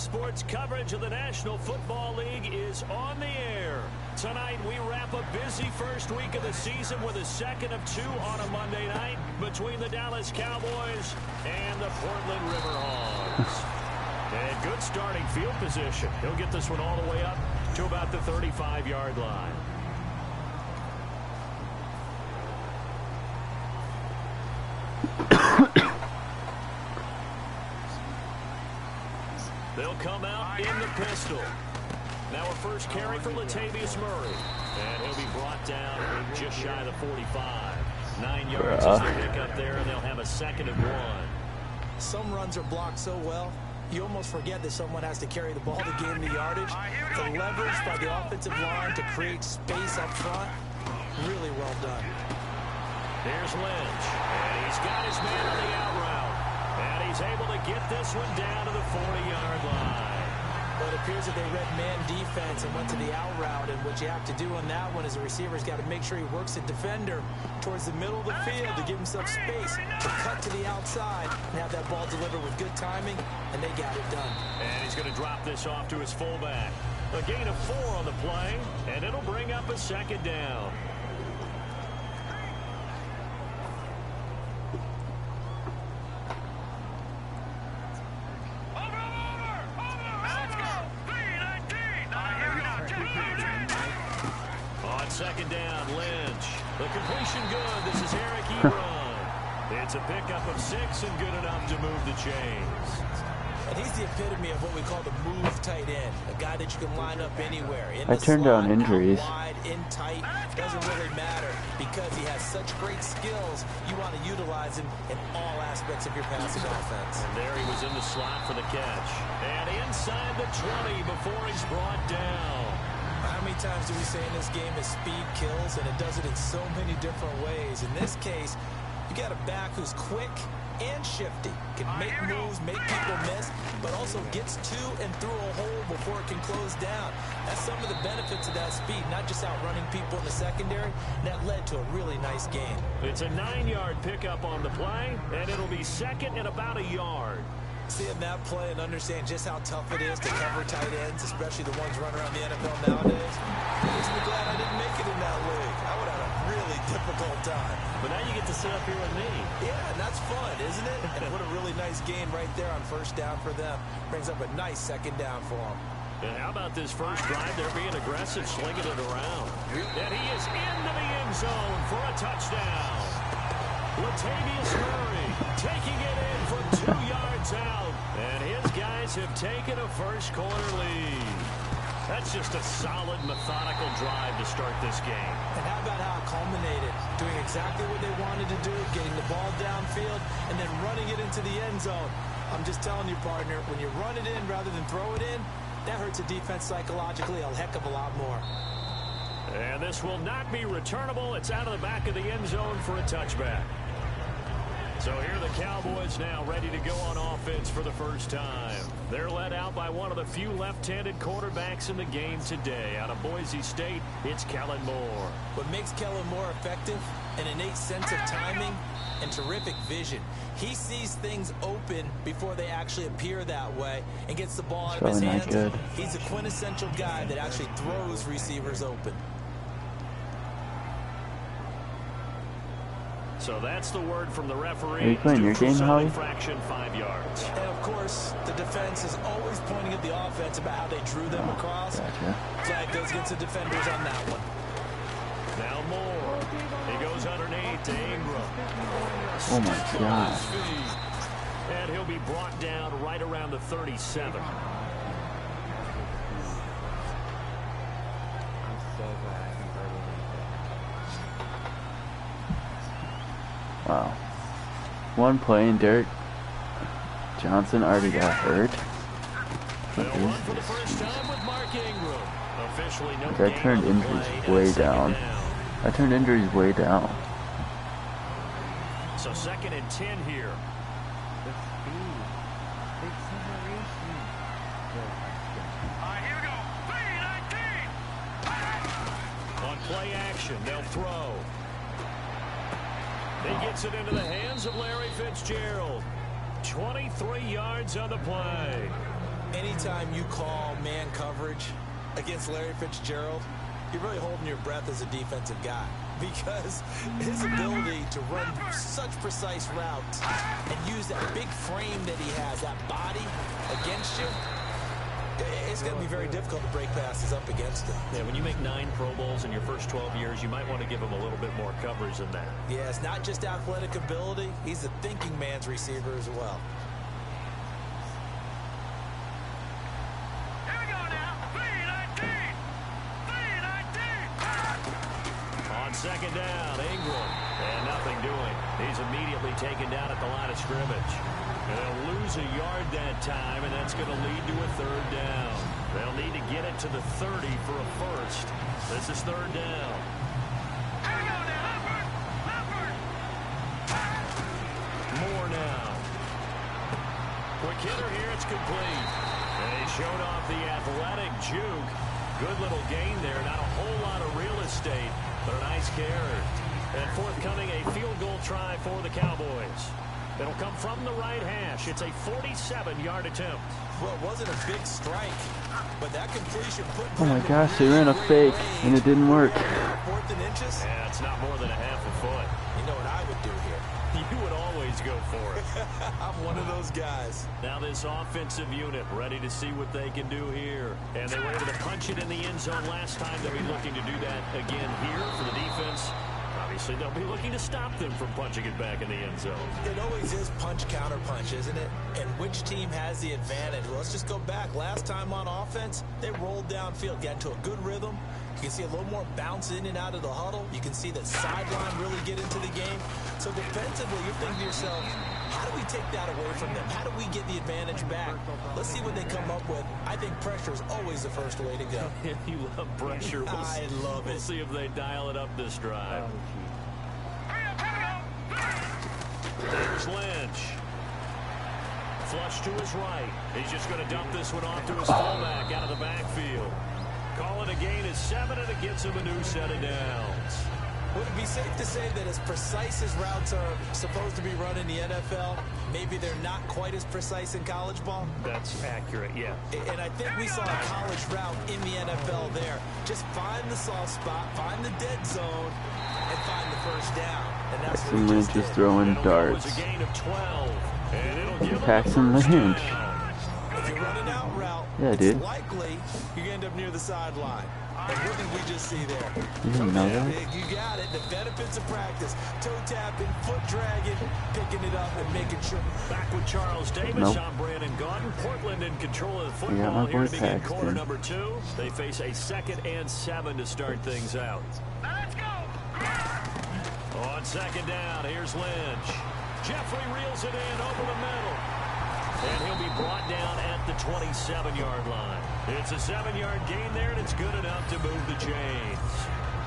Sports coverage of the National Football League is on the air. Tonight, we wrap a busy first week of the season with a second of two on a Monday night between the Dallas Cowboys and the Portland Riverhawks. And good starting field position. He'll get this one all the way up to about the 35-yard line. They'll come out in the pistol. Now a first carry for Latavius Murray. And he'll be brought down just shy of the 45. 9 yards is the pickup there, and they'll have a second and one. Some runs are blocked so well, you almost forget that someone has to carry the ball to gain the yardage. The leverage by the offensive line to create space up front, really well done. Here's Lynch, and he's got his man on the out route. And he's able to get this one down to the 40-yard line. Well, it appears that they read man defense and went to the out route, and what you have to do on that one is the receiver's got to make sure he works the defender towards the middle of the field to give himself space to cut to the outside and have that ball delivered with good timing, and they got it done. And he's going to drop this off to his fullback. A gain of 4 on the play, and it'll bring up a second down. Second down, Lynch. The completion good. This is Eric Ebron. It's a pickup of 6 and good enough to move the chains. And he's the epitome of what we call the move tight end. A guy that you can line up anywhere. In I turned down injuries. Wide, in tight. Doesn't really matter because he has such great skills. You want to utilize him in all aspects of your passing offense. And there he was in the slot for the catch. And inside the 20 before he's brought down. How many times do we say in this game that speed kills, and it does it in so many different ways? In this case, you got a back who's quick and shifty, can make moves, make people miss, but also gets to and through a hole before it can close down. That's some of the benefits of that speed, not just outrunning people in the secondary. That led to a really nice game. It's a 9-yard pickup on the play, and it'll be second and about a yard. Seeing that play and understand just how tough it is to cover tight ends, especially the ones running around the NFL nowadays. Makes me glad I didn't make it in that league. I would have had a really difficult time. But now you get to sit up here with me. Yeah, and that's fun, isn't it? And what a really nice gain right there on first down for them. Brings up a nice second down for them. And how about this first drive? They're being aggressive, slinging it around. And he is into the end zone for a touchdown. Latavius Murray taking it in from 2 yards out. And his guys have taken a first quarter lead. That's just a solid, methodical drive to start this game. And how about how it culminated? Doing exactly what they wanted to do, getting the ball downfield, and then running it into the end zone. I'm just telling you, partner, when you run it in rather than throw it in, that hurts a defense psychologically a heck of a lot more. And this will not be returnable. It's out of the back of the end zone for a touchback. So here are the Cowboys now ready to go on offense for the first time. They're led out by one of the few left-handed quarterbacks in the game today. Out of Boise State, it's Kellen Moore. What makes Kellen Moore effective? An innate sense of timing and terrific vision. He sees things open before they actually appear that way and gets the ball out of his hands. Good. He's a quintessential guy that actually throws receivers open. So that's the word from the referee. Are you playing your game, Howie? Infraction, 5 yards. And of course, the defense is always pointing at the offense about how they drew them across. Gotcha. Flag goes against the defenders on that one. Now Moore. He goes underneath to Ingram. Oh my God. And he'll be brought down right around the 37. Wow. One play and Derek Johnson already got hurt. What is this? I turned injuries way down. I turned injuries way down. So 2nd and 10 here. On play action, they'll throw. He gets it into the hands of Larry Fitzgerald. 23 yards on the play. Anytime you call man coverage against Larry Fitzgerald, you're really holding your breath as a defensive guy, because his ability to run such precise routes and use that big frame that he has, that body against you, it's going to be very difficult to break passes up against him. Yeah, when you make 9 Pro Bowls in your first 12 years, you might want to give him a little bit more coverage than that. Yeah, it's not just athletic ability. He's a thinking man's receiver as well. Here we go now. 3-19. On second down, Ingram. And nothing doing. He's immediately taken down at the line of scrimmage. They'll lose a yard that time, and that's going to lead to a third down. They'll need to get it to the 30 for a first. This is third down. Here we go now. Leopard. More now. Quick hitter here. It's complete. And he showed off the athletic juke. Good little gain there. Not a whole lot of real estate, but a nice carry. And forthcoming, a field goal try for the Cowboys. It'll come from the right hash. It's a 47-yard attempt. Well, it wasn't a big strike, but that completion put... Oh my gosh, they ran a fake, and it didn't work. 4th and inches? Yeah, it's not more than a half a foot. You know what I would do here? You would always go for it. I'm one of those guys. Now this offensive unit ready to see what they can do here. And they were able to punch it in the end zone last time. They'll be looking to do that again here for the defense. Obviously, they'll be looking to stop them from punching it back in the end zone. It always is punch-counter-punch, isn't it? And which team has the advantage? Well, let's just go back. Last time on offense, they rolled downfield, got into a good rhythm. You can see a little more bounce in and out of the huddle. You can see the sideline really get into the game. So defensively, you're thinking to yourself, how do we take that away from them? How do we get the advantage back? Let's see what they come up with. I think pressure is always the first way to go. You love pressure. I love it. We'll see if they dial it up this drive. There's Lynch. Flush to his right. He's just going to dump this one off to his fullback out of the backfield. Call it a gain of 7, and it gets him a new set of downs. Would it be safe to say that as precise as routes are supposed to be run in the NFL, maybe they're not quite as precise in college ball? That's accurate, yeah. And I think we saw a college route in the NFL there. Just find the soft spot, find the dead zone, and find the first down. And that's what he just did. Lynch is throwing darts. A gain of 12, and it'll give Paxton him Lynch. If you run an out route, Yeah, it's dude. likely you end up near the sideline. And what did we just see there? You didn't know that? You got it. The benefits of practice. Toe tapping, foot dragging, picking it up and making sure. Back with Charles Davis. Nope. I'm Brandon Gaudin. Portland in control of the Yeah, football my here boy to begin Paxton. quarter number 2. They face a 2nd and 7 to start things out. Let's go. On second down, here's Lynch. Jeffrey reels it in over the middle. And he'll be brought down at the 27-yard line. It's a 7-yard gain there, and it's good enough to move the chains.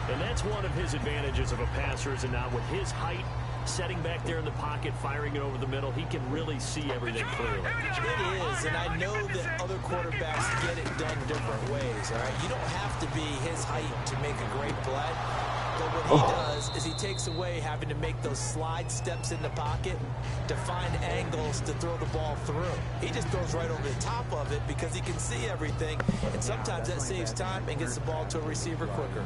And that's one of his advantages of a passer, is now with his height, setting back there in the pocket, firing it over the middle, he can really see everything clearly. It is, and I know that other quarterbacks get it done different ways, all right? You don't have to be his height to make a great play. But what he does is he takes away having to make those slide steps in the pocket to find angles to throw the ball through. He just throws right over the top of it because he can see everything, and sometimes that saves time and gets the ball to a receiver quicker.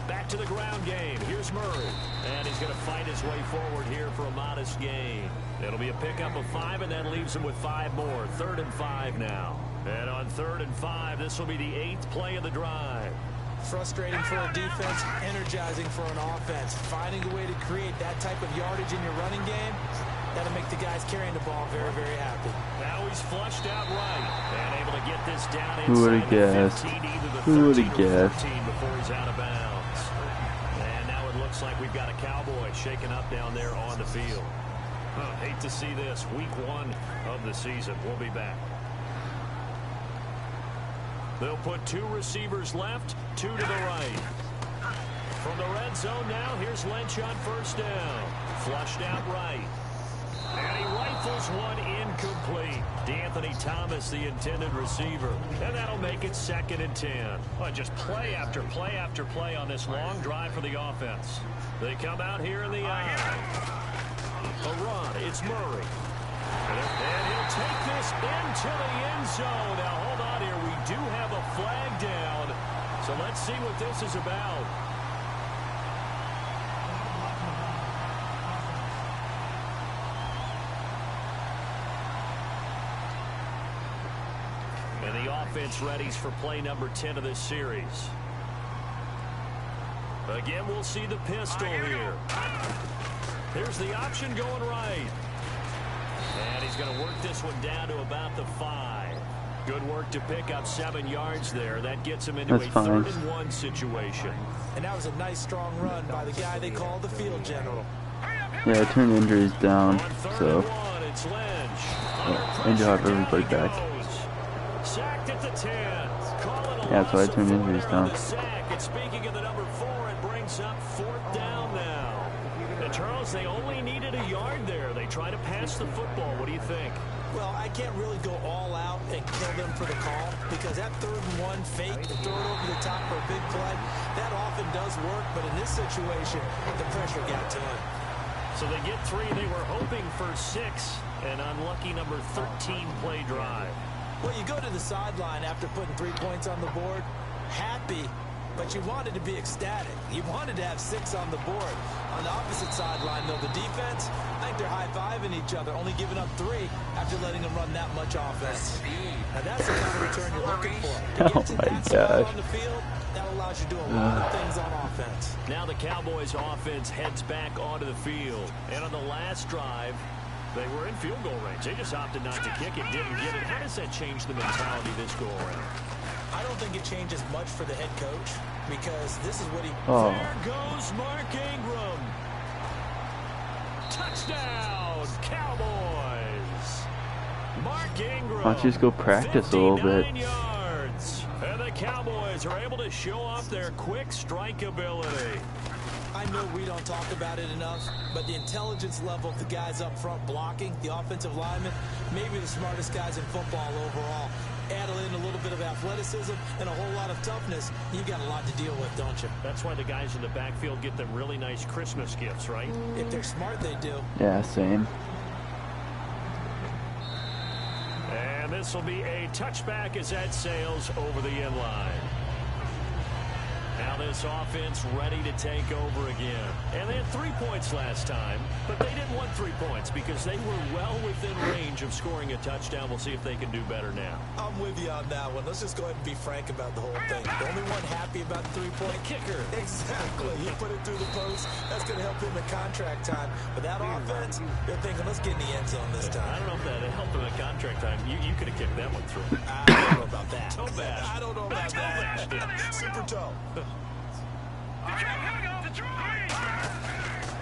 Back to the ground game. Here's Murray. And he's going to fight his way forward here for a modest gain. It'll be a pickup of 5, and that leaves him with 5 more. 3rd and 5 now. And on 3rd and 5, this will be the 8th play of the drive. Frustrating for a defense, energizing for an offense. Finding a way to create that type of yardage in your running game, that'll make the guys carrying the ball very, very happy. Now he's flushed out right and able to get this down Who would inside have the guessed? 15, either the Who would 13 have or guessed? 14 before he's out of bounds. And now it looks like we've got a Cowboy shaking up down there on the field. Hate to see this. Week 1 of the season. We'll be back. They'll put 2 receivers left, 2 to the right. From the red zone now, here's Lynch on first down. Flushed out right. And he rifles one incomplete. D'Anthony Thomas, the intended receiver. And that'll make it 2nd and 10. Just play after play after play on this long drive for the offense. They come out here in the eye. A run. It's Murray. will take this into the end zone. Now, hold on here. We do have a flag down. So let's see what this is about. And the offense readies for play number 10 of this series. Again, we'll see the pistol here. Here's the option going right. And he's going to work this one down to about the 5. Good work to pick up 7 yards there. That gets him into a 3rd-and-1 situation. And that was a nice, strong run by the guy they call the field general. Yeah, I turned injuries down, so injury have everybody back. Sacked at the 10. Yeah, so I turned injuries down. And speaking of the number 4, it brings up 4th down now. And Charles, they only needed a yard there. They try to pass the football. What do you think? Well, I can't really go all out and kill them for the call because that 3rd-and-1 fake to throw it over the top for a big play, that often does work. But in this situation, the pressure got to him. So they get 3. They were hoping for 6. An unlucky number 13 play drive. Well, you go to the sideline after putting 3 points on the board, happy, but you wanted to be ecstatic. You wanted to have 6 on the board. On the opposite sideline, though, the defense, I think they're high-fiving each other, only giving up 3 after letting them run that much offense. Now, that's the kind of return you're looking for. To get to that spot on the field, that allows you to do a lot of things on offense. Now the Cowboys' offense heads back onto the field. And on the last drive, they were in field goal range. They just opted not to kick it, didn't get it. How does that change the mentality this go-around? I don't think it changes much for the head coach because this is what he... There goes Mark Ingram. Touchdown, Cowboys. Mark Ingram. Why don't you just go practice a little bit? 59 yards. And the Cowboys are able to show off their quick strike ability. I know we don't talk about it enough, but the intelligence level of the guys up front blocking, the offensive linemen, maybe the smartest guys in football overall. Add in a little bit of athleticism and a whole lot of toughness, you got a lot to deal with, don't you? That's why the guys in the backfield get them really nice Christmas gifts, right? If they're smart, they do. Yeah, same. And this will be a touchback as that sails over the end line. Now this offense ready to take over again. And they had 3 points last time, but they didn't want 3 points because they were well within range of scoring a touchdown. We'll see if they can do better now. I'm with you on that one. Let's just go ahead and be frank about the whole thing. The only one happy about the 3-point kicker. Exactly. He put it through the post. That's going to help him in contract time. But that offense, they're thinking, let's get in the end zone this time. I don't know if that helped him in contract time. You could have kicked that one through. I don't know about that. Toe bash. I don't know about that. Super toe.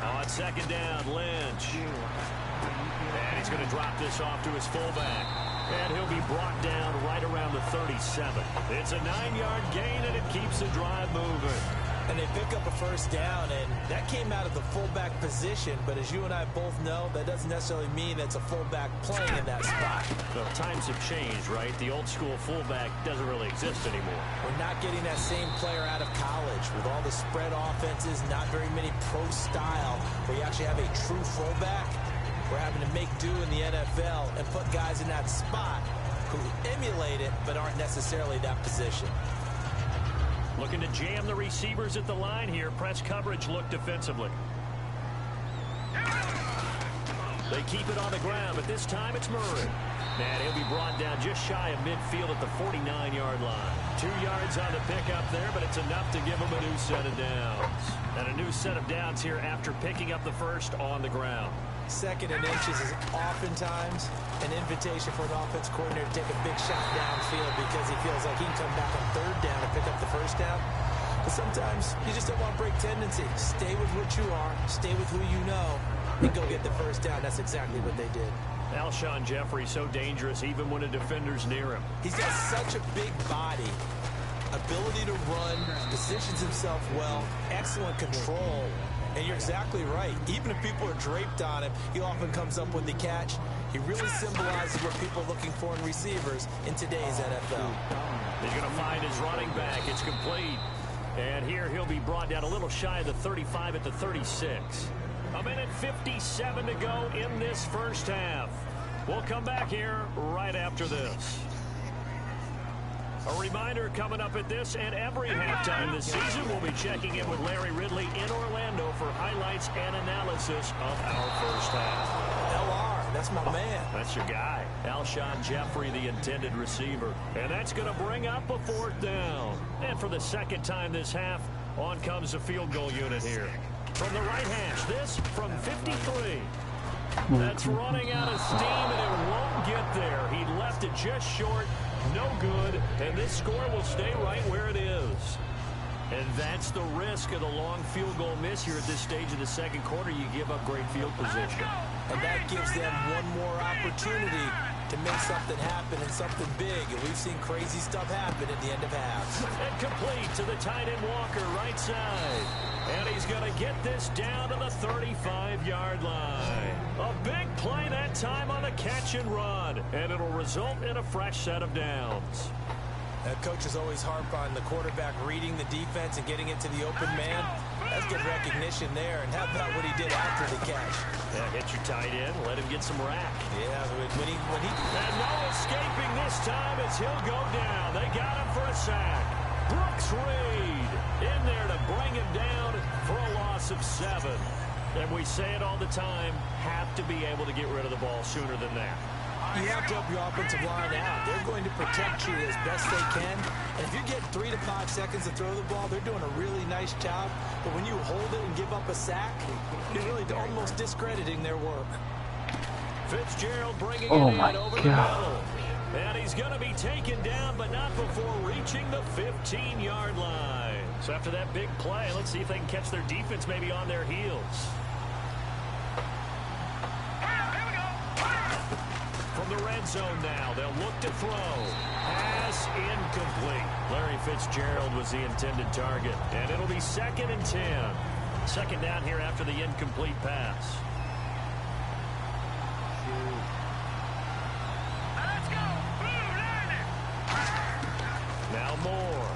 On 2nd down, Lynch. And he's going to drop this off to his fullback. And he'll be brought down right around the 37. It's a 9-yard gain, and it keeps the drive moving. And they pick up a 1st down, and that came out of the fullback position. But as you and I both know, that doesn't necessarily mean it's a fullback playing in that spot. Well, times have changed, right? The old-school fullback doesn't really exist anymore. We're not getting that same player out of college. With all the spread offenses, not very many pro style, where you actually have a true fullback. We're having to make do in the NFL and put guys in that spot who emulate it but aren't necessarily that position. Looking to jam the receivers at the line here. Press coverage look defensively. They keep it on the ground, but this time it's Murray. And he'll be brought down just shy of midfield at the 49-yard line. 2 yards on the pickup there, but it's enough to give him a new set of downs. And a new set of downs here after picking up the 1st on the ground. 2nd and inches is oftentimes an invitation for an offense coordinator to take a big shot downfield because he feels like he can come back on 3rd down and pick up the 1st down. But sometimes you just don't want to break tendency. Stay with what you are, stay with who you know, and go get the 1st down. That's exactly what they did. Alshon Jeffrey so dangerous even when a defender's near him. He's got such a big body, ability to run, positions himself well, excellent control. And you're exactly right. Even if people are draped on him, he often comes up with the catch. He really symbolizes what people are looking for in receivers in today's NFL. He's going to find his running back. It's complete. And here he'll be brought down a little shy of the 35 at the 36. A minute 57 to go in this 1st half. We'll come back here right after this. A reminder coming up at this and every halftime this season, we'll be checking in with Larry Ridley in Orlando for highlights and analysis of our first half. LR, that's my man. That's your guy. Alshon Jeffrey, the intended receiver. And that's going to bring up a 4th down. And for the second time this half, on comes the field goal unit here. From the right hash, this from 53. That's running out of steam, and it won't get there. He left it just short. No good, and this score will stay right where it is. And that's the risk of the long field goal miss here at this stage of the second quarter. You give up great field position. And that gives them one more opportunity to make something happen and something big. And we've seen crazy stuff happen at the end of halves. And complete to the tight end Walker, right side. And he's going to get this down to the 35-yard line. A big play that time on the catch and run. And it'll result in a fresh set of downs. Coaches always harp on the quarterback reading the defense and getting into the open man. That's good recognition there. And how about what he did after the catch? Yeah, hit your tight end, let him get some rack. Yeah, when he and no escaping this time as he'll go down. They got him for a sack. Brooks Reed in there to bring him down for a loss of 7. And we say it all the time, have to be able to get rid of the ball sooner than that. You have to help your offensive line out. They're going to protect you as best they can. And if you get 3 to 5 seconds to throw the ball, they're doing a really nice job. But when you hold it and give up a sack, you're really almost discrediting their work. Fitzgerald bringing it in over the middle. And he's going to be taken down, but not before reaching the 15-yard line. So after that big play, let's see if they can catch their defense maybe on their heels. From the red zone now, they'll look to throw. Pass incomplete. Larry Fitzgerald was the intended target. And it'll be 2nd and 10. Second down here after the incomplete pass. Let's go. Now Moore.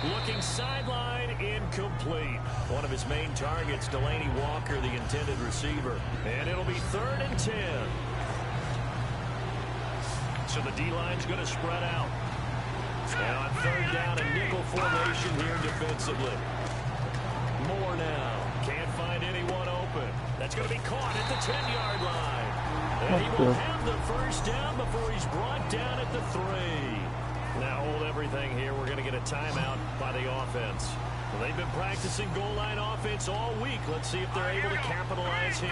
Looking sideline, incomplete. One of his main targets, Delaney Walker, the intended receiver. And it'll be 3rd and 10. So the D-line's going to spread out. And on 3rd down, a nickel formation here defensively. Moore now. Can't find anyone open. That's going to be caught at the 10-yard line. And he will have the first down before he's brought down at the 3. Now hold everything here. We're going to get a timeout by the offense. Well, they've been practicing goal line offense all week. Let's see if they're able to capitalize here.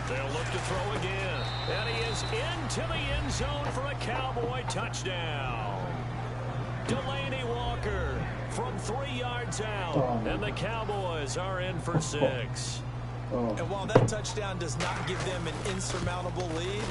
They'll look to throw again. And he is into the end zone for a Cowboy touchdown. Delaney Walker from 3 yards out. And the Cowboys are in for 6. And while that touchdown does not give them an insurmountable lead,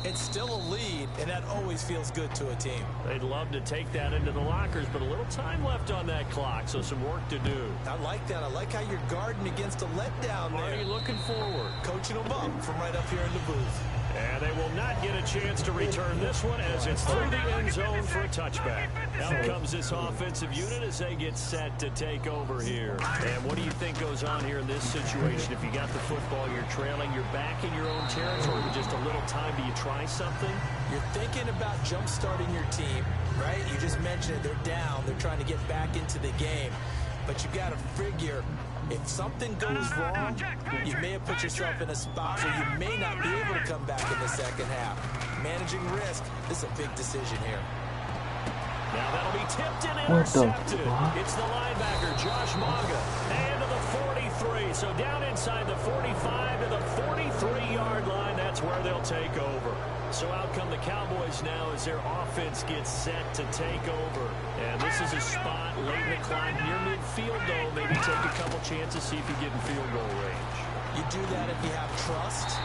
it's still a lead, and that always feels good to a team. They'd love to take that into the lockers, but a little time left on that clock, so some work to do. I like that. I like how you're guarding against a letdown there. Are you looking forward? Coaching them up from right up here in the booth. And they will not get a chance to return this one as it's through the end zone for a touchback. Out comes this offensive unit as they get set to take over here. And what do you think goes on here in this situation? If you got the football, you're trailing, you're back in your own territory with just a little time. Do you try something? You're thinking about jump-starting your team, right? You just mentioned it. They're down. They're trying to get back into the game. But you got to figure, if something goes wrong, you may have put yourself in a spot where you may not be able to come back in the second half. Managing risk, this is a big decision here. Now that'll be tipped and intercepted. It's the linebacker, Josh Maga. And to the 43. So down inside the 45 to the 43-yard line. That's where they'll take over. So out come the Cowboys now as their offense gets set to take over. And this is a spot late in the clock near midfield, though. Maybe take a couple chances, see if you get in field goal range. You do that if you have trust.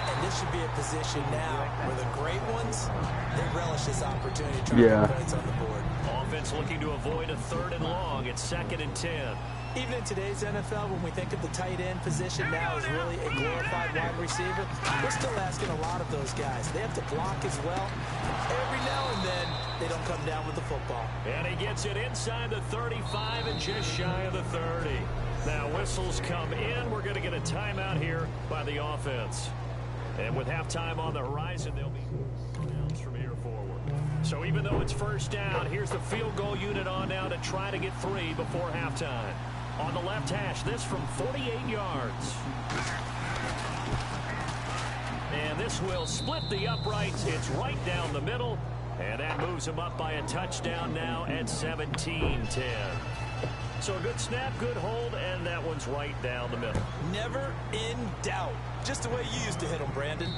And this should be a position now where the great ones, they relish this opportunity to try to get points on the board. Offense looking to avoid a 3rd and long. It's 2nd and 10. Even in today's NFL, when we think of the tight end position now as really a glorified wide receiver, we're still asking a lot of those guys. They have to block as well. Every now and then, they don't come down with the football. And he gets it inside the 35 and just shy of the 30. Now whistles come in. We're going to get a timeout here by the offense. And with halftime on the horizon, they'll be downs from here forward. So even though it's first down, here's the field goal unit on now to try to get 3 before halftime. On the left hash, this from 48 yards. And this will split the uprights. It's right down the middle. And that moves him up by a touchdown now at 17-10. So a good snap, good hold, and that one's right down the middle. Never in doubt. Just the way you used to hit them, Brandon.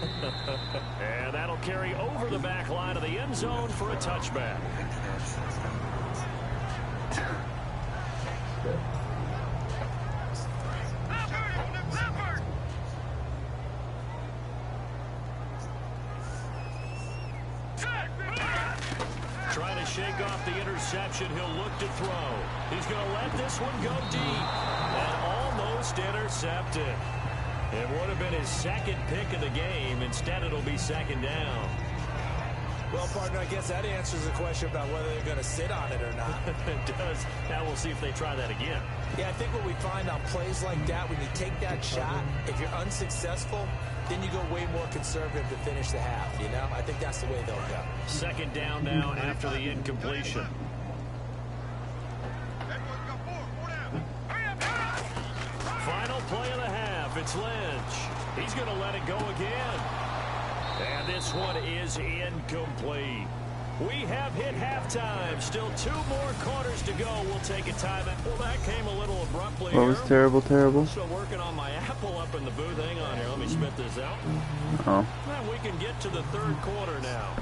And that'll carry over the back line of the end zone for a touchback. Trying to shake off the interception. He'll look to throw. He's going to let this one go deep. And almost intercepted. It would have been his second pick of the game. Instead, it'll be second down. Well, partner, I guess that answers the question about whether they're going to sit on it or not. It does. Now we'll see if they try that again. Yeah, I think what we find on plays like that, when you take that shot, if you're unsuccessful, then you go way more conservative to finish the half, you know? I think that's the way they'll go. Second down now after the incompletion. Final play of the half. It's Lynch. He's going to let it go again. And this one is incomplete. We have hit halftime. Still 2 more quarters to go. We'll take a timeout. Well, that came a little abruptly. What was terrible? Still working on my Apple up in the booth. Hang on here. Let me spit this out. Oh. And we can get to the third quarter now.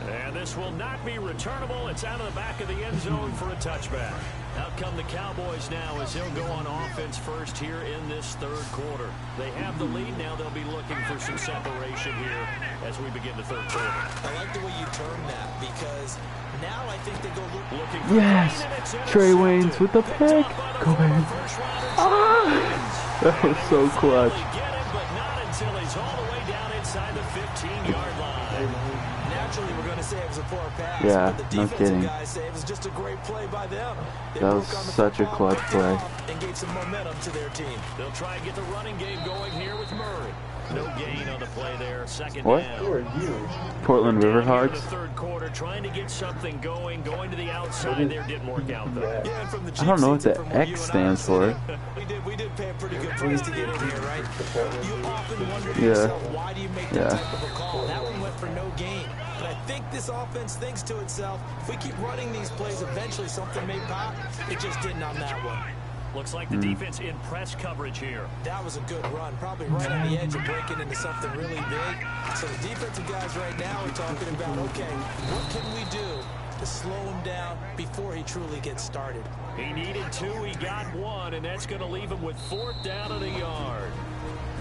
And this will not be returnable. It's out of the back of the end zone for a touchback. Out come the Cowboys now as he'll go on offense first here in this third quarter. They have the lead. Now they'll be looking for some separation here as we begin the third quarter. I like the way you term that because now I think they go looking for Yes! Trey Waynes with the pick! Go ahead. Ah! That was so clutch. Get him, but not until he's all the way down inside the 15-yard line. Naturally, we're going to say it was a poor pass, Yeah, but the no defensive kidding. guys say it was just a great play by them. They That was broke on the such a football, clutch worked it play. off, and gave some momentum to their team. They'll try and get the running game going here with Murray. No gain on the play there. Second What? down. Who are you? Portland Down here in Riverhawks. the third quarter, trying to get something going to the outside there didn't work out though. Yeah, and from the I don't know what cheap the seats from where you X and I stands are for. sitting, we did pay a pretty good price to get in here, right? You often wonder to Yeah. yourself, why do you make that Yeah. type of a call? That one went for no gain. But I think this offense thinks to itself, if we keep running these plays, eventually something may pop. It just didn't on that one. Looks like the defense in press coverage here. That was a good run, probably right on the edge of breaking into something really big. So the defensive guys right now are talking about, okay, what can we do to slow him down before he truly gets started? He needed 2, he got 1, and that's going to leave him with 4th down and a yard.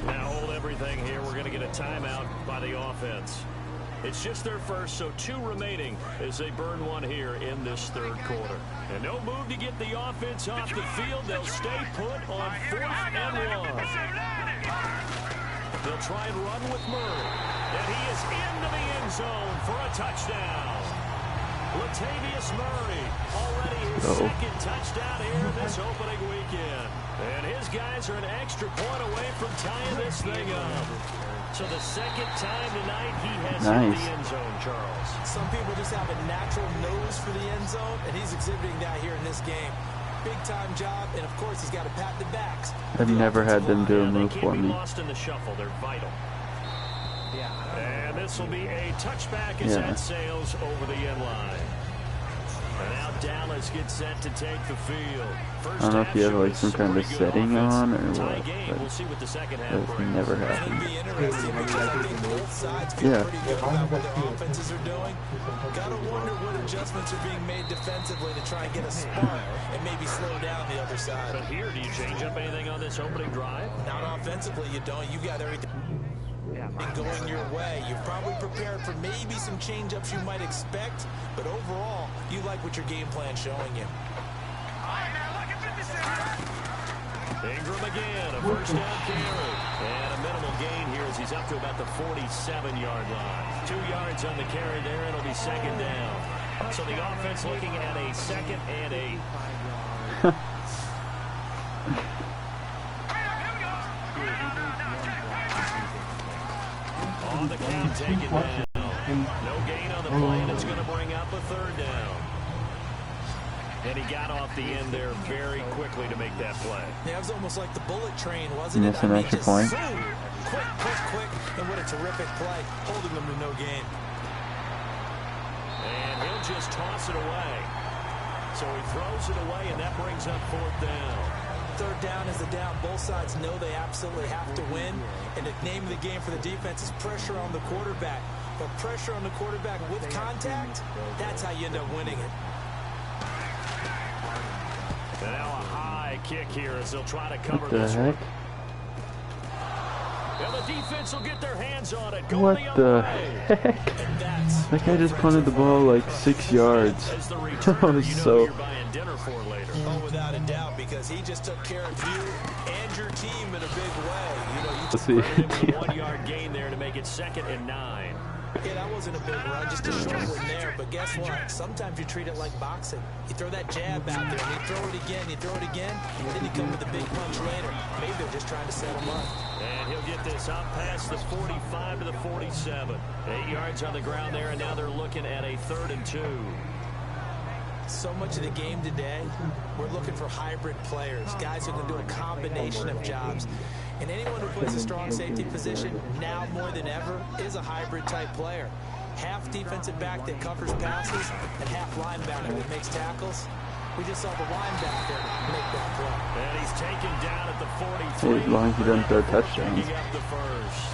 Now hold everything here. We're going to get a timeout by the offense. It's just their first, so 2 remaining as they burn 1 here in this third quarter. And no move to get the offense off the field. They'll stay put on 4th and 1. They'll try and run with Murray. And he is into the end zone for a touchdown. Latavius Murray, already his second touchdown here in this opening weekend. And his guys are an extra point away from tying this thing up. So the second time tonight he has hit the end zone, Charles. Some people just have a natural nose for the end zone, and he's exhibiting that here in this game. Big-time job, and of course he's got to pat the backs. I've never had them do a move for They can't be me. lost in the shuffle. They're vital. And this will be a touchback as that sails over the end line. And now Dallas gets set to take the field. I don't know if you have like some kind of setting on or what, We'll see what the second half but it brings. never It'll happened. be interesting because I think both sides feel Yeah. pretty good about what their offenses are doing. Gotta wonder what adjustments are being made defensively to try and get a spark and maybe slow down the other side. But here, do you change up anything on this opening drive? Not offensively, you don't. You got everything going your way. You've probably prepared for maybe some change-ups you might expect, but overall, you like what your game plan's showing you. Ingram again, a first down carry. And a minimal gain here as he's up to about the 47-yard line. 2 yards on the carry there, and it'll be second down. So the offense looking at a 2nd and 8. On the count, take it down. No gain on the play, and it's going to bring up a 3rd down. And he got off the end there very quickly to make that play. Yeah, it was almost like the bullet train, wasn't it? That's an extra point. Quick, and what a terrific play, holding them to no gain. And he'll just toss it away. So he throws it away, and that brings up 4th down. 3rd down is the down. Both sides know they absolutely have to win. And the name of the game for the defense is pressure on the quarterback. But pressure on the quarterback with contact, that's how you end up winning it. And now a high kick here as they'll try to cover What the this heck? one. And the defense will get their hands on it. What the heck? That guy just punted the ball like 6 yards. That was so... Oh, without a doubt, because he just took care of you and your team in a big way. You know, you Let's see. a 1-yard gain there to make it 2nd and 9. Yeah, that wasn't a big run, just a short one there. But guess what? Sometimes you treat it like boxing. You throw that jab out there, and you throw it again, and then you come with a big punch later. Maybe they're just trying to set him up. And he'll get this up past the 45 to the 47. 8 yards on the ground there, and now they're looking at a 3rd and 2. So much of the game today, we're looking for hybrid players, guys who can do a combination of jobs. And anyone who plays a strong safety position, now more than ever, is a hybrid type player. Half defensive back that covers passes and half linebacker that makes tackles. We just saw the linebacker make that play. And he's taken down at the 43. As long as he doesn't throw touchdowns. Picking up the first.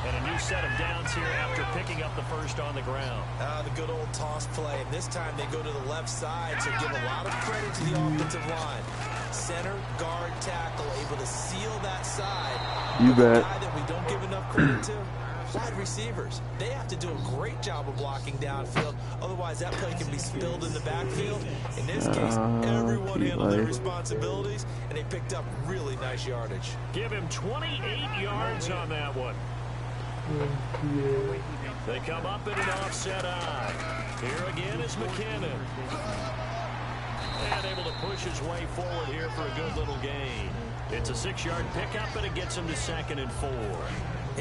And a new set of downs here after picking up the first on the ground. The good old toss play. And this time they go to the left side, so give a lot of credit to the offensive line. Center, guard, tackle, able to seal that side. You bet. The guy that we don't give enough credit to, wide receivers. They have to do a great job of blocking downfield. Otherwise, that play can be spilled in the backfield. In this case, everyone handled their responsibilities, and they picked up really nice yardage. Give him 28 yards on that one. They come up in an offset eye. Here again is McKinnon. And able to push his way forward here for a good little gain. It's a 6-yard pickup, and it gets him to 2nd and 4.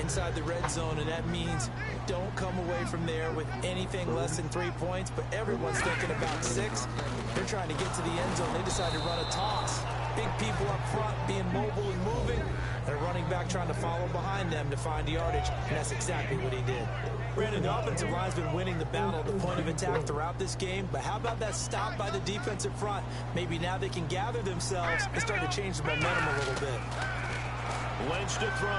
Inside the red zone, and that means don't come away from there with anything less than 3 points, but everyone's thinking about 6. They're trying to get to the end zone. They decide to run a toss. Big people up front being mobile and moving, and a running back trying to follow behind them to find yardage, and that's exactly what he did. Brandon, the offensive line's been winning the battle at the point of attack throughout this game, but how about that stop by the defensive front? Maybe now they can gather themselves and start to change the momentum a little bit. Lynch to throw.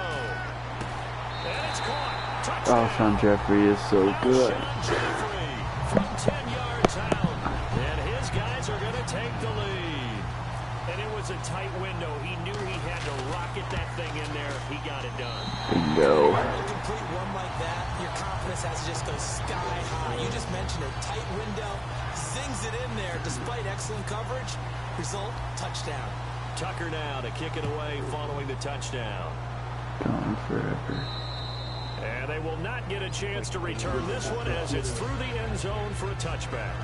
And it's caught. Alshon Jeffrey is so good. Alshon Jeffrey from 10 yards out. And his guys are going to take the lead. And it was a tight window. He knew he had to rocket that thing in there. He got it done. Bingo. To complete one like that, your confidence has to just go sky high. You just mentioned it. Tight window, zings it in there despite excellent coverage. Result, touchdown. Tucker now to kick it away following the touchdown. Gone forever. And they will not get a chance to return this one as it's through the end zone for a touchback.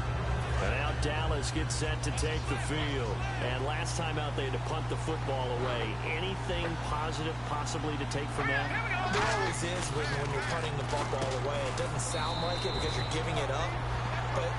And now Dallas gets set to take the field. And last time out they had to punt the football away. Anything positive possibly to take from that? There always is when you're punting the football away. It doesn't sound like it because you're giving it up. But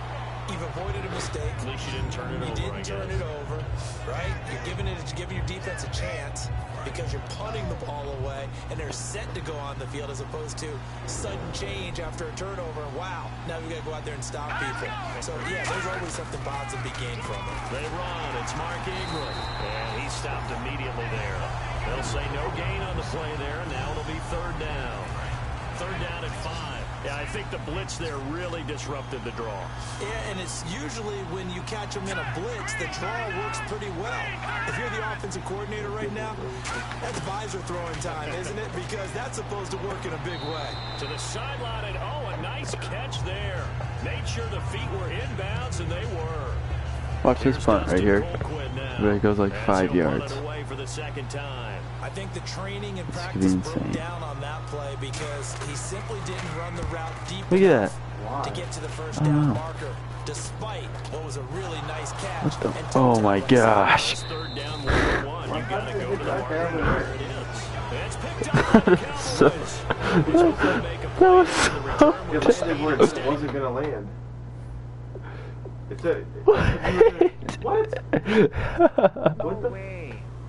you've avoided a mistake. At least you didn't turn it over. You didn't turn it over, right? You're giving your defense a chance because you're punting the ball away and they're set to go on the field as opposed to sudden change after a turnover. Wow, now we got to go out there and stop people. So, yeah, there's always something positive to be gained from it. They run. It's Mark Ingram. And he stopped immediately there. They'll say no gain on the play there. Now it'll be 3rd down. 3rd down at 5. Yeah, I think the blitz there really disrupted the draw. Yeah, and it's usually when you catch them in a blitz, the draw works pretty well. If you're the offensive coordinator right now, that's visor throwing time, isn't it? Because that's supposed to work in a big way. To the sideline, and a nice catch there. Made sure the feet were inbounds, and they were. Watch this punt right here. But it goes like 5 yards. the second time. I think the training and practice broke down on that play because he simply didn't run the route deep enough to get to the first down marker, despite what was a really nice catch. Oh my gosh. Third down, 1-1. You gotta go to the marker where it is. It's picked up by the Cowboys. That was so it landed where it wasn't gonna land. It's a what? What the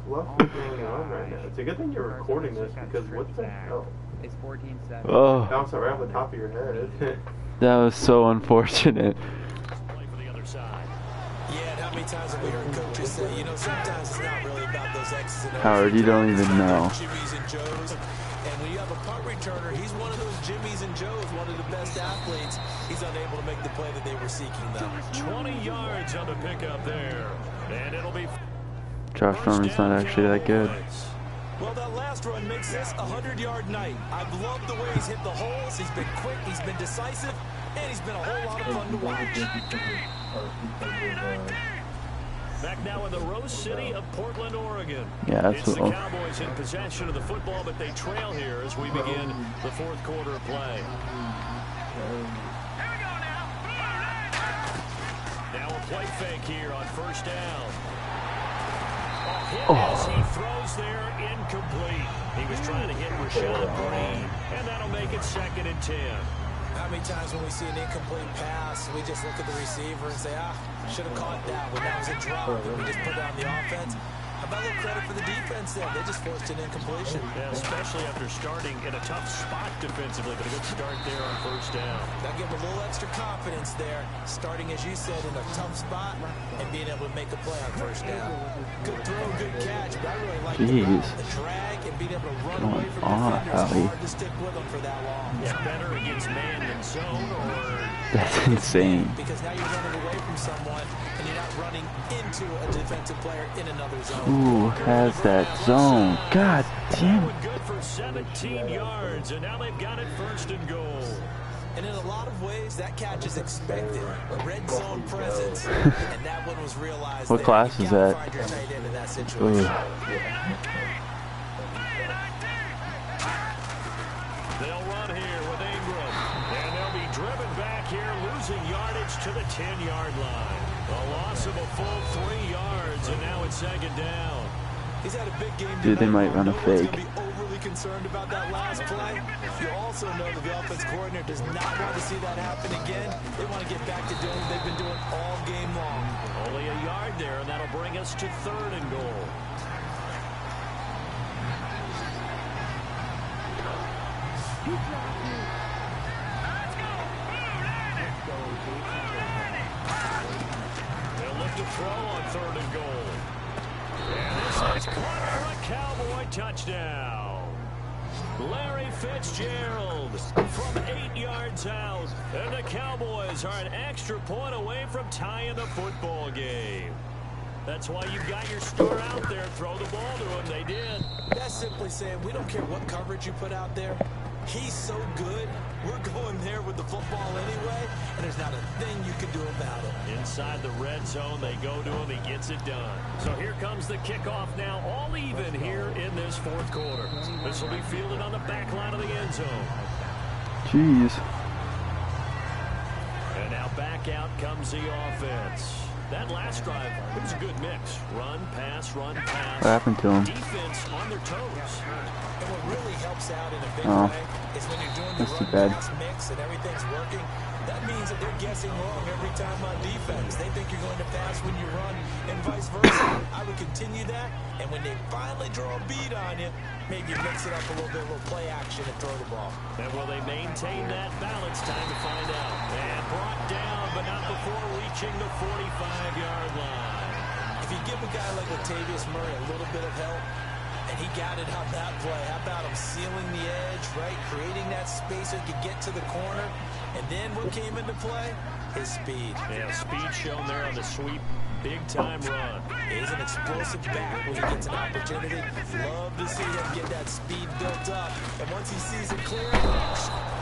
fluff is going on right now? It's a good thing you're recording this because what the hell? It's 14-7. Oh, Bounce right off the top of your head. that was so unfortunate. Play for the other side. Yeah, and how many times have we heard coaches say, you know, sometimes it's not really about those X's and O's. Howard, you don't even know. Jimmys and Joes. And when you have a punt returner, he's one of those Jimmys and Joes, one of the best athletes. He's unable to make the play that they were seeking, though. 20 yards on the pickup there. And it'll be Josh Norman's not actually that good. Well, that last run makes this a 100-yard night. I've loved the way he's hit the holes. He's been quick, he's been decisive, and he's been a whole lot of fun to watch. Back now in the Rose City of Portland, Oregon. Yeah, that's it's the what. Cowboys in possession of the football, but they trail here as we begin the fourth quarter of play. Now a play fake here on first down. As he throws there, incomplete. He was trying to hit Rashad Green, and that'll make it 2nd and 10. How many times when we see an incomplete pass, we just look at the receiver and say, should have caught that when that was a drop, and we just put it on the offense. How about a little credit for the defense there? They just forced an incompletion. Yeah, especially after starting in a tough spot defensively, but a good start there on first down. That give them a little extra confidence there, starting, as you said, in a tough spot and being able to make a play on first down. Good throw, good catch, but I really like the drag and being able to run away from defenders. It's hard to stick with them for that long. It's better against man than zone, or... That's insane. Because now you're running away from someone and you're not running into a defensive player in another zone. Ooh, has that zone. God damn it. Good for 17 yards, and now they've got it 1st and goal. And in a lot of ways, that catch is expected. A red zone presence, and that one was realized. What class is that? Find your tight end in that situation. They'll run here with Ingram, and they'll be driven back here, losing yardage to the 10-yard line. A loss of a full 3 yards, and now it's 2nd down. He's had a big game. Dude, they might run a fake. Be overly concerned about that last play. You also know that the offense coordinator does not want to see that happen again. They want to get back to doing what they've been doing all game long. Only a yard there, and that'll bring us to 3rd and goal. They'll look to throw on 3rd and goal. And this is caught for a Cowboy touchdown. Larry Fitzgerald from 8 yards out. And the Cowboys are an extra point away from tying the football game. That's why you've got your star out there. Throw the ball to him. They did. That's simply saying we don't care what coverage you put out there. He's so good. We're going there with the football anyway, and there's not a thing you can do about it. Inside the red zone, they go to him. He gets it done. So here comes the kickoff now, all even here in this fourth quarter. This will be fielded on the back line of the end zone. Jeez. And now back out comes the offense. That last drive, it was a good mix. Run, pass, run, pass. What happened to him? Defense on their toes. And what really helps out in a big way is when you're doing the run-pass mix and everything's working. That means that they're guessing wrong every time on defense. They think you're going to pass when you run and vice versa. I would continue that, and when they finally draw a beat on you, maybe mix it up a little bit, a little play action and throw the ball. And will they maintain that balance? Time to find out. And brought down, but not before reaching the 45-yard line. If you give a guy like Latavius Murray a little bit of help, and he got it on that play. How about him sealing the edge, right? Creating that space so he could get to the corner. And then what came into play? His speed. Yeah, speed shown there on the sweep. Big-time run. He's an explosive back when he gets an opportunity. Love to see him get that speed built up. And once he sees it clear,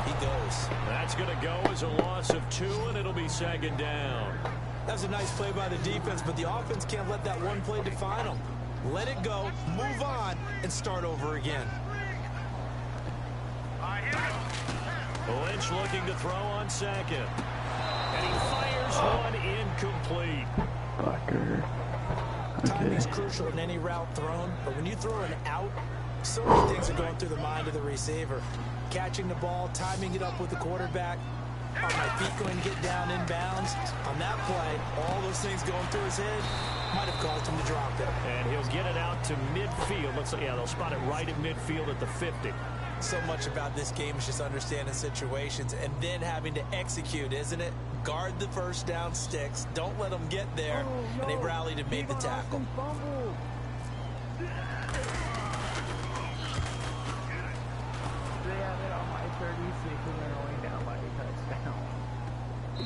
he goes. That's going to go as a loss of 2, and it'll be 2nd down. That was a nice play by the defense, but the offense can't let that one play define them. let it go, move on, and start over again. Lynch looking to throw on second. And he fires one incomplete. Fucker. Timing is crucial in any route thrown, but when you throw an out, so many things are going through the mind of the receiver. Catching the ball, timing it up with the quarterback. Are my feet going to get down in bounds? On that play, all those things going through his head might have caused him to drop it. And he'll get it out to midfield. Yeah, they'll spot it right at midfield at the 50. So much about this game is just understanding situations and then having to execute, isn't it? Guard the first down sticks. Don't let them get there. And they rallied and made the tackle.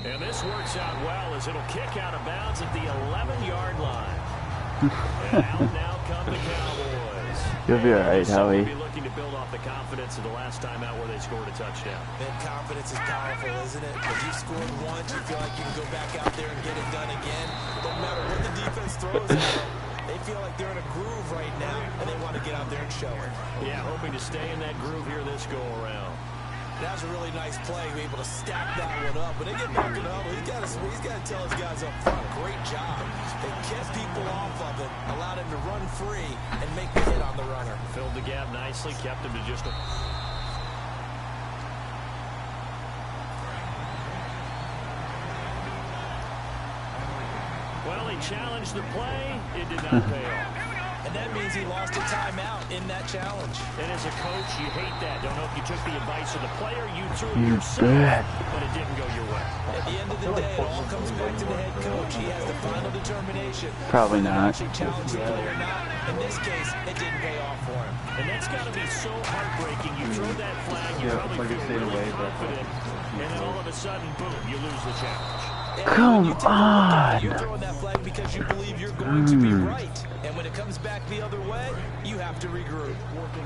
And this works out well as it'll kick out of bounds at the 11-yard line. And out now come the Cowboys. You'll be alright, Howie. Be looking to build off the confidence of the last time out where they scored a touchdown. And confidence is powerful, isn't it? If you've scored once, you feel like you can go back out there and get it done again. No matter what the defense throws at them, they feel like they're in a groove right now, and they want to get out there and show it. Yeah, hoping to stay in that groove here this go-around. That was a really nice play, be able to stack that one up. But they get back in the huddle. He's got to tell his guys up front, great job. They kept people off of it, allowed him to run free, and make the hit on the runner. Filled the gap nicely, kept him to just a... Well, he challenged the play. It did not pay off. And that means he lost a timeout in that challenge. And as a coach, you hate that. Don't know if you took the advice of the player, you threw it You yourself, bet. but it didn't go your way. At the end of the day, it all comes back to the head coach. He has the final determination. Probably not. Actually challenge the player or not. In this case, it didn't pay off for him. And that's got to be so heartbreaking. You throw that flag, you probably feel really confident, and then all of a sudden, boom, you lose the challenge. Come on. You're throwing that flag because you believe you're going to be right. And when it comes back the other way, you have to regroup.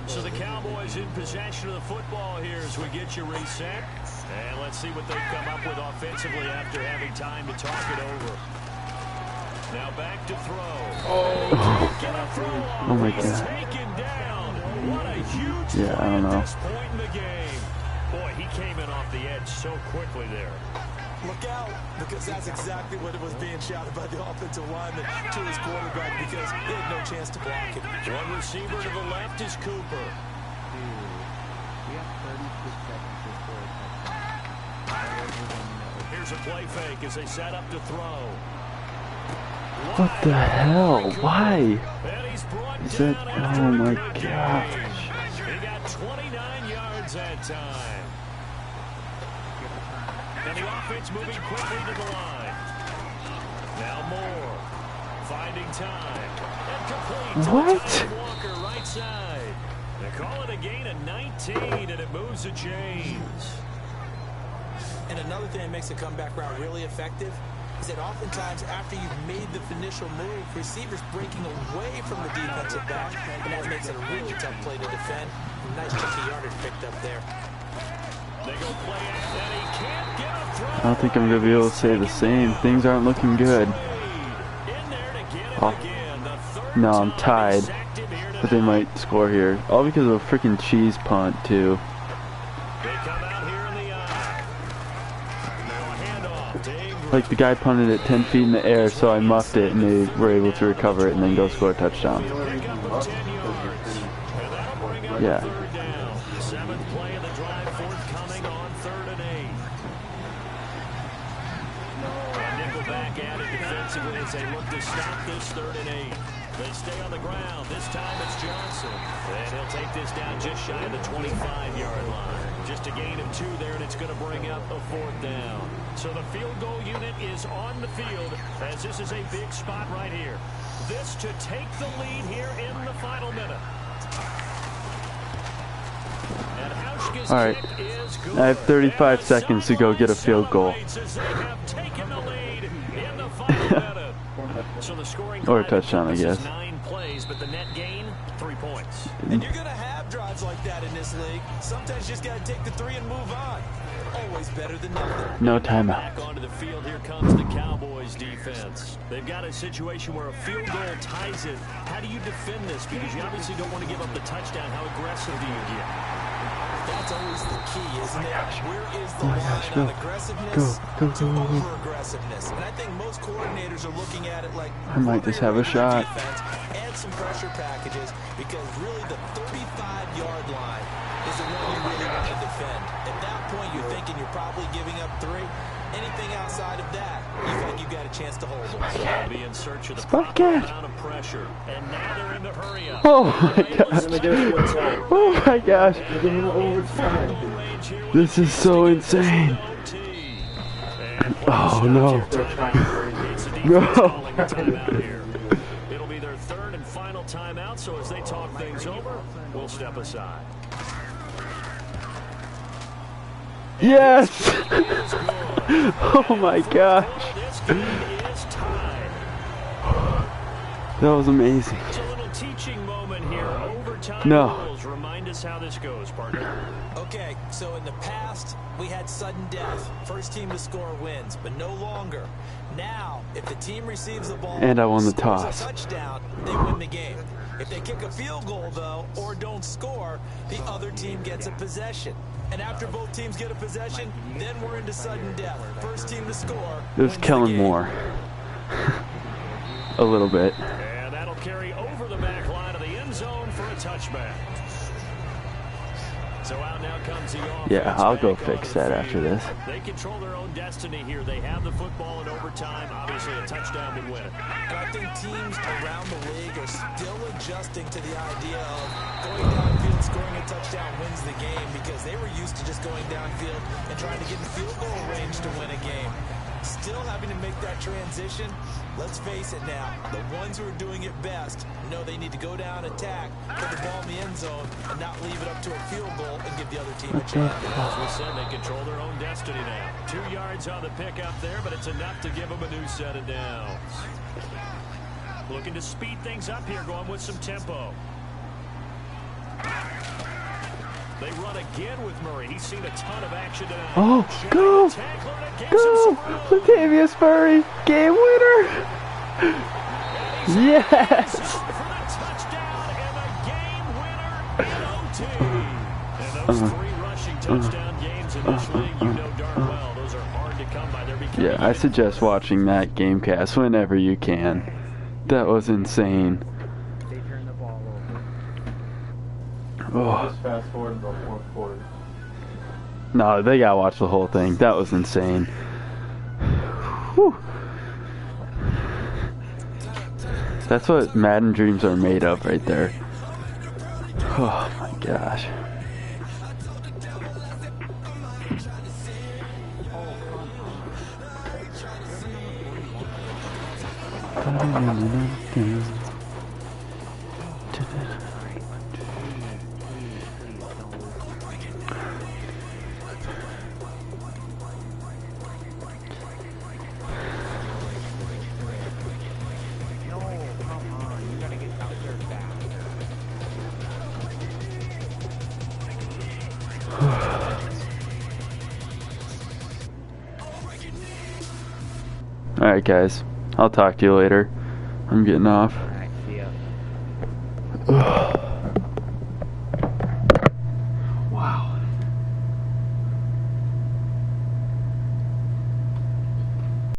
So the Cowboys in possession of the football here as we get you reset. And let's see what they come up with offensively after having time to talk it over. Now back to throw. Oh my God. He's taken down. What a huge Yeah, I don't know. at this point in the game. Boy, he came in off the edge so quickly there. Look out, because that's exactly what it was being shouted by the offensive lineman to his quarterback because he had no chance to block it. One receiver to the left is Cooper. Here's a play fake as they set up to throw. What the hell? Why? And he's brought Is down that? after Oh my a good gosh. gain. He got 29 yards that time. And the offense moving quickly to the line. Now Moore finding time. And complete to What? Tyler Walker right side. They call it a gain of 19, and it moves to James. And another thing that makes a comeback route really effective is that oftentimes after you've made the initial move, receivers breaking away from the defensive back, and that makes it a really tough play to defend. Nice chunk of yardage picked up there. They go play action, and he can't get a throw. I don't think I'm going to be able to say the same. Things aren't looking good. In there to get it Oh. again. The third No, I'm time tied. he sacked him here But they tonight. might score here. All because of a freaking cheese punt, too. They come out here in the eye. Now a handoff to Ingram. Like the guy punted it 10 feet in the air, so I muffed it, and they were able to recover it and then go score a touchdown. Pick up of 10 yards. And that'll bring up Yeah. third down. Seventh play of the drive forthcoming on 3rd and 8. Nickelback added defensively as they look to stop this 3rd and 8. They stay on the ground. This time it's Johnson. And he'll take this down just shy of the 25-yard line. Just a gain of 2 there, and it's going to bring up a 4th down. So the field goal unit is on the field as this is a big spot right here. This to take the lead here in the final minute. And Hauschka's All right. kick is good. I have 35 And seconds to go get a field goal. celebrates as they have taken the lead in the final minute. So the scoring Or a drive touchdown, I encompasses guess. 9 plays, but the net gain, 3 points. And you're going to have drives like that in this league. Sometimes you just got to take the 3 and move on. always better than nothing. No timeout. Back onto the field, here comes the Cowboys defense. They've got a situation where a field goal ties it. How do you defend this? Because you obviously don't want to give up the touchdown. How aggressive do you get? That's always the key, isn't it? Where is the line go. on aggressiveness Go. to over-aggressiveness? And I think most coordinators are looking at it like I might just have a shot. defense and some pressure packages, because really the 35-yard line is the one you really want to defend. At that point, you're thinking you're probably giving up 3. Anything outside of that, you feel like you've got a chance to hold them. They'll be in search of the Spike proper it. amount of pressure. And now they're in the hurry up. Oh my gosh. Oh my gosh. This is so insane. Oh no. No. It'll be their third and final timeout, so as they talk things over, we'll step aside. Yes. Oh my gosh. This game is tied. That was amazing. It's a little teaching moment here. Overtime No. rules. Remind us how this goes, partner. Okay, so in the past, we had sudden death. First team to score wins, but no longer. Now, if the team receives the ball And I won the scores toss. a touchdown, they win the game. If they kick a field goal, though, or don't score, the other team gets a possession. And after both teams get a possession, then we're into sudden death. First team to score There's wins the Kellen game. Moore. A little bit. And that'll carry over the back line of the end zone for a touchback. So out now comes the offense. Yeah, I'll go back fix onto the that after field. this. They control their own destiny here. They have the football in overtime. Obviously, a touchdown would win it. And I think teams around the league are still adjusting to the idea of going downfield, scoring a touchdown wins the game, because they were used to just going downfield and trying to get in field goal range to win a game. Still having to make that transition. Let's face it now, the ones who are doing it best know they need to go down, attack, put the ball in the end zone, and not leave it up to a field goal and give the other team a chance. As we said, they control their own destiny now. 2 yards on the pickup there, but it's enough to give them a new set of downs. Looking to speed things up here, going with some tempo. They run again with Murray. He's seen a ton of action tonight. Oh, go! Go! Latavius Murray, game winner! Yes! For the touchdown and a game winner in OT. And those 3 rushing touchdown games in this league, you know darn well, those are hard to come by. They're becoming Yeah, I suggest watching that Gamecast whenever you can. That was insane. They turned the ball over. Oh. Just fast forward to the 4th quarter. No, they gotta watch the whole thing. That was insane. Whew. That's what Madden dreams are made of right there. Oh my gosh. No, come on. You gotta get out there fast. Alright guys, I'll talk to you later. I'm getting off. Alright, see ya.